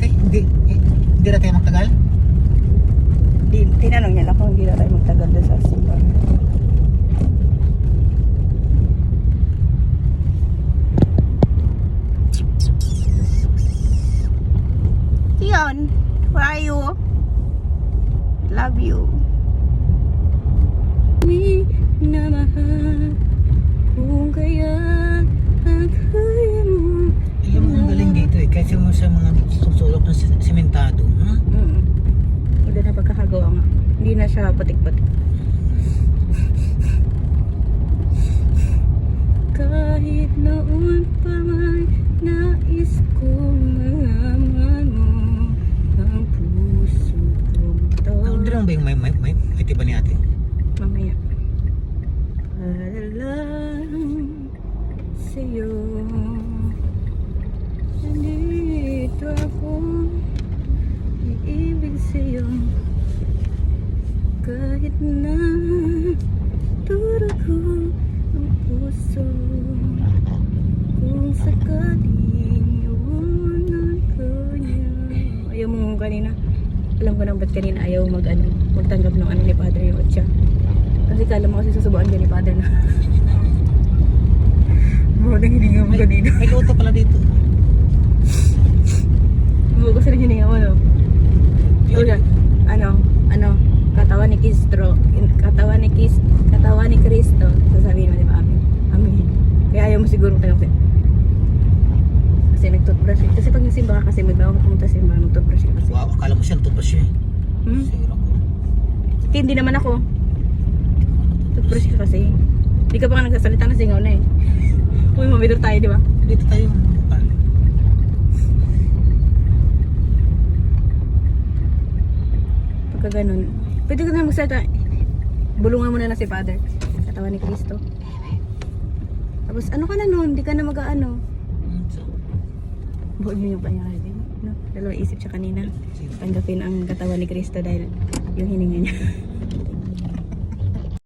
ate? Hindi na tayo magtagal? Tinanong niya lang kung hindi na tayo magtagal doon sa simbahan. Tion, where are you? Love you. Minamahal kung kaya ang kaya mo. Alam mo, ang galing dito eh. Kasi mo sa mga susulok ng sementado. Ha? Hindi na pagkakagawa nga. Hindi na siya patik-patik. Kahit noon pa may nais kong malaman mo ang puso kong to. Hindi lang ba yung may tiba ni ate? Mamaya. Para lang sa'yo. Nandito ako, iibig sa'yo. Kahit na durugo ang puso, kung sakaling iwanan ka niya. Ayaw mo kanina. Alam ko nang ba't kanina ayaw magtanggap ng ano ni Padre yung otsa. Kasi kala mo kasi susubuan ka ni Padre na. Buong hininga mo kanina. May loto pala dito. Buong kasi hininga mo, no? O yan, katawan ni Cristo, sasabihin mo, di ba, amin? Amin. Kaya ayaw mo siguro tanong kasi nag-toothbrush eh. Kasi pag nasimba ka kasi, magbawa ka pumunta sa simba, nag-toothbrush ka kasi. Wow, akala mo siya nagtutbrush siya eh. Sira ko. Hindi naman ako. Toothbrush ka kasi. Hindi ka pa nga nagsasalita na singaw na eh. Uy, mabidor tayo, di ba? Dito tayo. Pagka ganun, pwede ka na magsalita. Bulungan mo na si Father. Katawan ni Cristo. Tapos ano ka na nun? Hindi ka na mag-ano. Buo nyo yung pangyari din. No? Dalawang isip siya kanina. Tanggapin ang katawan ni Cristo dahil yung hininga niya.